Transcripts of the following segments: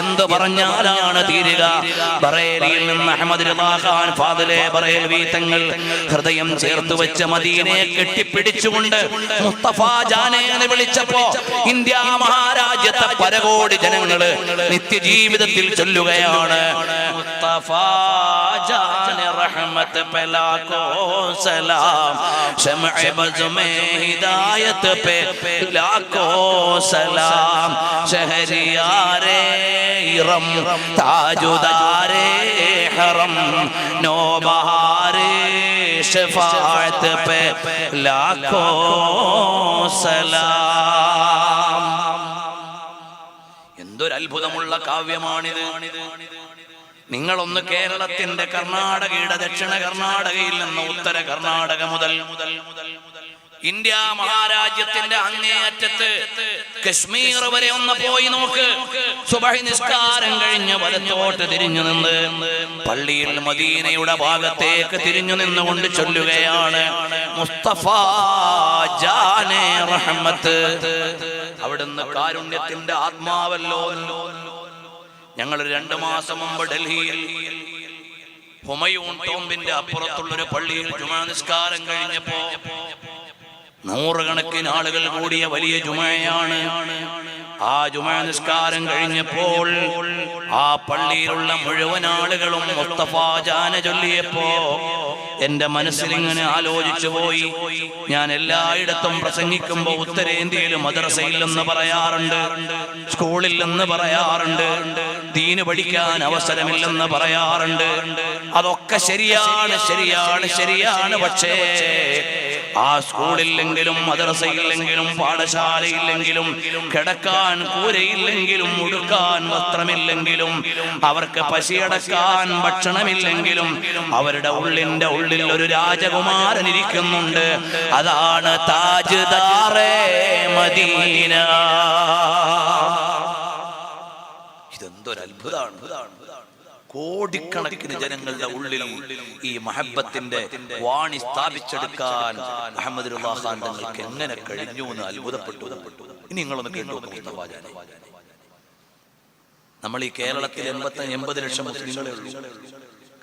എന്ത് പറഞ്ഞാലാണ് തീരുക? ബറേലിയിൽ നിന്ന് അഹമ്മദ് റിളാ ഖാൻ ഫാദിലെ ബറേൽവി തങ്ങൾ ഹൃദയം ചേർത്ത് വെച്ച മദീനയെ കെട്ടിപ്പിടിച്ചുകൊണ്ട് മുസ്തഫ ജാനെ എന്ന് വിളിച്ചപ്പോ ഇന്ത്യ മഹാരാജ്യത്തെ പരകോടി ജനങ്ങള് നിത്യജീവിതത്തിൽ ചൊല്ലുകയാണ്, മുസ്തഫ ജാനെ റഹ്മത്ത് പെ ലാഖോ സലാം, ശമഅ ബസ്മേ ഹിദായത്ത് പെ ലാഖോ സലാം, ശഹരിയാരേ ഇറം താജുദാരേ ഹറം നോബഹാരേ ശഫാഅത്ത് പെ ലാഖോ സലാം. എന്തൊരു അത്ഭുതമുള്ള കാവ്യമാണിത്. നിങ്ങളൊന്ന് കേരളത്തിന്റെ കർണാടകയുടെ ദക്ഷിണ കർണാടകയിൽ നിന്ന് ഉത്തര കർണാടക മുതൽ ഇന്ത്യ മഹാരാജ്യത്തിന്റെ അങ്ങേയറ്റത്ത് കശ്മീർ വരെ ഒന്ന് പോയി നോക്ക്. സുബഹി നിസ്കാരം കഴിഞ്ഞ് വലത്തോട്ട് തിരിഞ്ഞു നിന്ന് പള്ളിയിൽ മദീനയുടെ ഭാഗത്തേക്ക് തിരിഞ്ഞു നിന്നുകൊണ്ട് ചൊല്ലുകയാണ്, മുസ്തഫ ജാനെ റഹ്മത്ത്. അവിടുന്ന് കാരുണ്യത്തിന്റെ ആത്മാവല്ലോ. ഞങ്ങൾ 2 മാസം മുമ്പ് ഡൽഹിയിൽ ഹുമയൂൺ ടോംബിന്റെ അപ്പുറത്തുള്ളൊരു പള്ളിയിൽ ജുമാ നിസ്കാരം കഴിഞ്ഞപ്പോ നൂറുകണക്കിന് ആളുകൾ കൂടിയ വലിയ ജുമയാണ്. ആ ജുമാ നിസ്കാരം കഴിഞ്ഞപ്പോൾ ആ പള്ളിയിലുള്ള മുഴുവൻ ആളുകളും മുസ്തഫ ജാന ചൊല്ലിയപ്പോ എന്റെ മനസ്സിലിങ്ങനെ ആലോചിച്ചു പോയി. ഞാൻ എല്ലായിടത്തും പ്രസംഗിക്കുമ്പോ ഉത്തരേന്ത്യയിൽ മദ്രസയിൽ എന്ന് പറയാറുണ്ട്, സ്കൂളിൽ എന്ന് പറയാറുണ്ട്, ദീന് പഠിക്കാൻ അവസരമില്ലെന്ന് പറയാറുണ്ട്. അതൊക്കെ ശരിയാണ്, ശരിയാണ്, ശരിയാണ്. പക്ഷേ ആ സ്കൂളില്ലെങ്കിലും മദ്രസയില്ലെങ്കിലും പാഠശാലയില്ലെങ്കിലും കിടക്കാൻ കൂരയില്ലെങ്കിലും ഉടുക്കാൻ വസ്ത്രമില്ലെങ്കിലും അവർക്ക് പശിയടക്കാൻ ഭക്ഷണമില്ലെങ്കിലും അവരുടെ ഉള്ളിന്റെ ഉള്ളിൽ ഒരു രാജകുമാരൻ ഇരിക്കുന്നുണ്ട്. അതാണ് താജ്ദാറെ മദീന. ഇതെന്തൊരു അത്ഭുതമാണ്. കോടിക്കണക്കിന് ജനങ്ങളുടെ ഉള്ളിൽ ഈ മഹബത്തിന്റെ വാണി സ്ഥാപിച്ചെടുക്കാൻ അഹമ്മദ് റിളാ ഖാൻ തങ്ങൾക്ക് എങ്ങനെ കഴിഞ്ഞു എന്ന് അത്ഭുതപ്പെട്ടു. ഇനി നിങ്ങളൊന്ന് കേട്ടു. മുസ്തഫ ജാനെ, നമ്മൾ ഈ കേരളത്തിൽ 80 ലക്ഷം മുസ്ലിങ്ങളെ ഉള്ളൂ.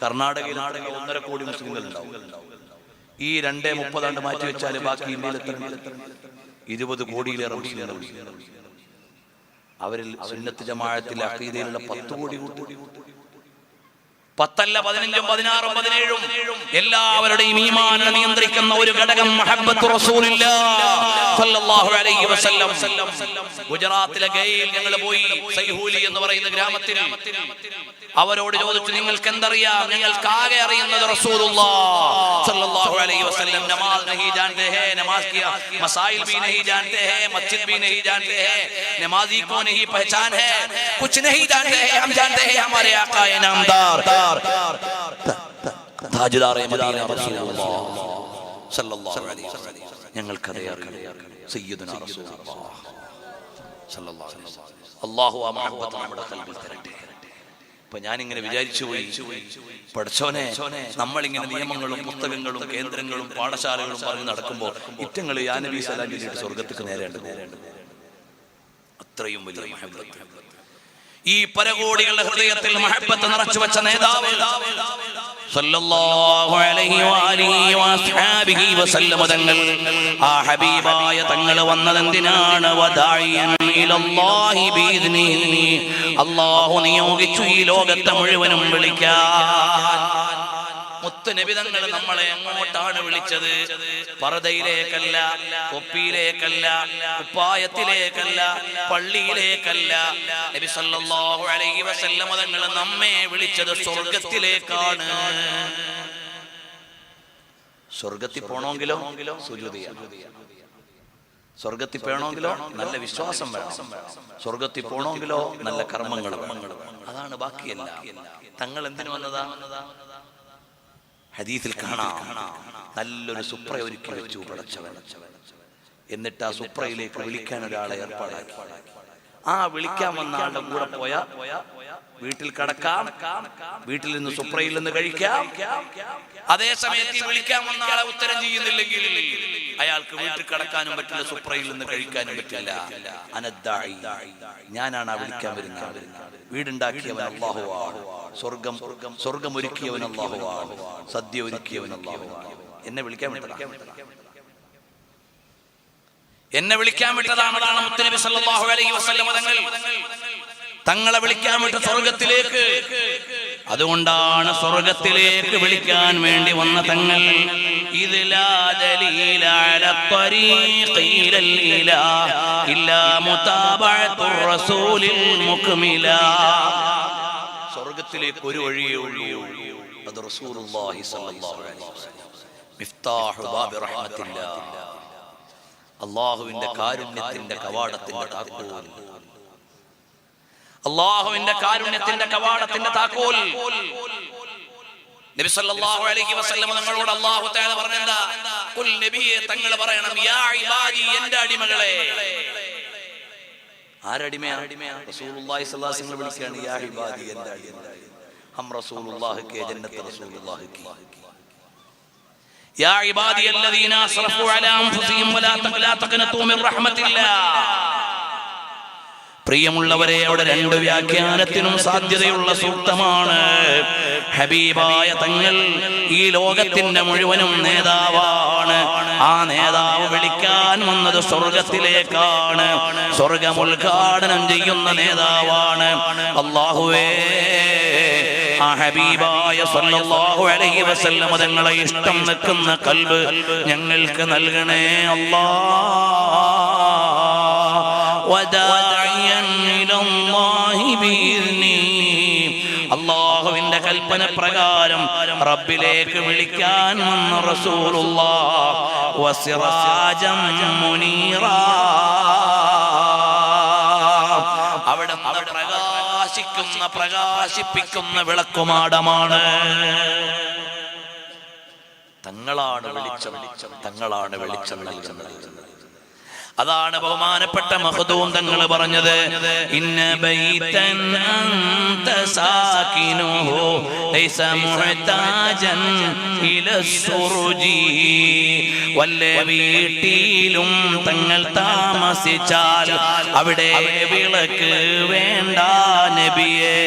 കർണാടകയിൽ 1.5 കോടി മുസ്ലിങ്ങൾ ഉണ്ടാവും. ഈ 2.30 മാറ്റി വെച്ചാൽ ബാക്കി ഇന്ത്യയിൽ 20 കോടിയിലേറെ മുസ്ലിങ്ങൾ. അവരിൽ സുന്നത്ത് ജമാഅത്തിൽ അഖീദയിലുള്ള 10 കോടി കൂട്ടി 10 15 16 17 എല്ലാവരുടെയും ഈമാനിനെ നിയന്ത്രിക്കുന്ന ഒരു ഘടകം മുഹബ്ബത്ത് റസൂലുള്ളാഹി സ്വല്ലല്ലാഹു അലൈഹി വസല്ലം. ഗുജറാത്തിലെ ഗയയിൽ ഞങ്ങൾ പോയി. സൈഹൂലി എന്ന് പറയുന്ന ഗ്രാമത്തിൽ അവരോട് ചോദിച്ചു, നിങ്ങൾക്ക് എന്തറിയാം? ഞങ്ങൾക്ക് ആകെ അറിയുന്നത് റസൂലുള്ളാഹി സ്വല്ലല്ലാഹു അലൈഹി വസല്ലം നമാസ് नहीं जानते हैं, नमाज की मसाइल भी नहीं जानते हैं, मस्जिद भी नहीं जानते हैं, नमाजी को नहीं पहचान है, कुछ नहीं जानते हैं. हम जानते हैं हमारे आका इनामदार താജ്ദാറെ മദീന റസൂലുള്ളാഹി സ്വല്ലല്ലാഹു അലൈഹി വസല്ലം. ഞങ്ങൾക്കറിയാം സയ്യിദുനാ റസൂലുള്ളാഹി സ്വല്ലല്ലാഹു അലൈഹി വസല്ലം. അല്ലാഹു ആ മുഹബ്ബത്ത് നമ്മുടെ ഖൽബിൽ തരട്ടെ. അപ്പൊ ഞാനിങ്ങനെ വിചാരിച്ചു പോയി, പഠിച്ചോനെ, നമ്മളിങ്ങനെ നിയമങ്ങളും പുസ്തകങ്ങളും കേന്ദ്രങ്ങളും പാഠശാലകളും പറഞ്ഞ് നടക്കുമ്പോൾ ഇറ്റങ്ങൾ യാ നബി സലാം ചൊല്ലിയിട്ട് സ്വർഗത്തേക്ക് നേരേണ്ട അത്രയും വലിയ മുഹബ്ബത്ത്. ഈ പരകോടികളുടെ ഹൃദയത്തിൽ മുഹബ്ബത്ത് നിറച്ചു വെച്ച നേതാവ് സല്ലല്ലാഹു അലൈഹി വആലിഹി വഅസ്ഹാബിഹി വസല്ലം തങ്ങൾ, ആ ഹബീബായ തങ്ങൾ വന്നതെന്തിനാണ്? വദാഇയൻ ഇലല്ലാഹി ബിഇദ്നിഹി, അല്ലാഹു നിയോഗിച്ചു ഈ ലോകത്തെ മുഴുവനും വിളിക്കാൻ. മുത്തുനബി തങ്ങൾ നമ്മളെ എങ്ങോട്ടാണ് വിളിച്ചത്? പർദയിലേക്കല്ല, തൊപ്പിയിലേക്കല്ല, കുപ്പായത്തിലേക്കല്ല, പള്ളിയിലേക്കല്ല. നബി സല്ലല്ലാഹു അലൈഹി വസല്ലം തങ്ങൾ നമ്മെ വിളിച്ചത് സ്വർഗത്തിലേക്കാണ്. സ്വർഗത്തിൽ പോണമെങ്കിലോ സുജൂദ് ചെയ്യണം. സ്വർഗത്തിൽ പോകണമെങ്കിലോ നല്ല വിശ്വാസം വേണം. സ്വർഗത്തിൽ പോകണമെങ്കിലോ നല്ല കർമ്മങ്ങൾ വേണം. അതാണ് ബാക്കിയല്ല. തങ്ങൾ എന്തിനു വന്നതാ? ഹദീസിൽ കാണാം, നല്ലൊരു സുപ്ര ഒരുക്കി വെച്ചു പടച്ചവൻ. എന്നിട്ട് ആ സുപ്രയിലേക്ക് വിളിക്കാൻ ഒരാളെ ഏർപ്പാടാക്കി. ആ വിളിക്കാൻ വന്ന ആളുടെ കൂടെ പോയാ വീട്ടിൽ കടക്കാം, വീട്ടിൽ നിന്ന് സുപ്രയിൽ നിന്ന് കഴിക്കാം. അതേ സമയത്ത് വിളിക്കാൻ വന്ന ആളെ ഉത്തരം ചെയ്യുന്നില്ലെങ്കിൽ അയാൾക്ക് വീട്ടിൽ കടക്കാനും പറ്റില്ല, സുപ്രയിൽ നിന്ന് കഴിക്കാനും പറ്റില്ല. അനദ്ദാഇ, ഞാനാണ് ആ വിളിക്കാൻ വരുന്നത്. വീടുണ്ടാക്കിയവൻ അല്ലാഹുവാണ്, സ്വർഗം ഒരുക്കിയവൻ അല്ലാഹുവാണ്, സദ്യ ഒരുക്കിയവൻ അല്ലാഹുവാണ്. എന്നെ വിളിക്കാൻ വിട്ടതാണ്. അതാണ് മുത്തുനബി സല്ലല്ലാഹു അലൈഹി വസല്ലം തങ്ങളെ വിളിക്കാൻ വിട്ട സ്വർഗത്തിലേക്ക്. അതുകൊണ്ടാണ് സ്വർഗത്തിലേക്ക് വിളിക്കാൻ വേണ്ടി വന്ന തങ്ങൾ സ്വർഗത്തിലേക്ക് ഒരു വഴിയേ ഉള്ളൂ, അത് റസൂലുള്ളാഹി സ്വല്ലല്ലാഹു അലൈഹി വസല്ലം. മിഫ്താഹു ബാബി റഹ്മത്തില്ലാഹ്, അല്ലാഹുവിന്റെ കാരുണ്യത്തിന്റെ കവാടത്തിന്റെ താക്കോൽ, അല്ലാഹുവിന്റെ കാരുണ്യത്തിന്റെ കവാടത്തിന്റെ താക്കോൽ. നബി സല്ലല്ലാഹു അലൈഹി വസല്ലം തങ്ങളോട് അല്ലാഹു തആല പറഞ്ഞെന്താ? ഖുൽ നബിയെ തങ്ങൾ പറയണം, യാ ഇബാദി, എന്റെ അടിമകളെ. ആരടിമയാണ്? റസൂലുള്ളാഹി സ്വല്ലല്ലാഹു അലൈഹി വസല്ലം വിളിക്കുകയാണ്, യാ ഇബാദി, എന്റെ അടിമകളെ. ഹം റസൂലുള്ളാഹി കെ ജന്നത്ത് റസൂലുള്ളാഹി കി. യാ ഇബാദി അല്ലദീന അസ്റഫു അലാ അൻഫുസിഹിം വലാ തഖ്നതു മിർ റഹ്മത്തില്ലാഹ്. പ്രിയമുള്ളവരെ, അവിടെ രണ്ട് വ്യാഖ്യാനത്തിനും സാധ്യതയുള്ള സൂക്തമാണ്. ഹബീബായ തങ്ങൾ ഈ ലോകത്തിന്റെ മുഴുവനും നേതാവാണ്. ആ നേതാവ് വിളിക്കാൻ വന്നത് സ്വർഗത്തിലേക്കാണ്. സ്വർഗം ഉദ്ഘാടനം ചെയ്യുന്ന നേതാവാണ്. അല്ലാഹുവേ, ആ ഹബീബായ സല്ലല്ലാഹു അലൈഹി വസല്ലം തങ്ങളെ ഇഷ്ടം നിൽക്കുന്ന ഖൽബ് ഞങ്ങൾക്ക് നൽകണേ അല്ലാഹ്. അല്ലാഹുവിന്റെ കൽപ്പന പ്രകാരം റബ്ബിലേക്ക് വിളിക്കാൻ വന്ന റസൂലുള്ളാഹ് വസിറാജം മുനീറാ. അവിടെ പ്രകാശിപ്പിക്കുന്ന വിളക്കുമാടമാണ്. തങ്ങളാണ് വെളിച്ചം നൽകുന്നത്. അതാണ് ബഹുമാനപ്പെട്ട മഖ്ദൂം തങ്ങൾ പറഞ്ഞത്, ഇന്ന ബൈതൻ അൻത സാകിനുഹു ലൈസ മുഹ്താജൻ ഇലസ്സുറുജി. വല്ല വീട്ടിലും തങ്ങൾ താമസിച്ചാൽ അവിടെ വിളക്ക് വേണ്ട നബിയേ.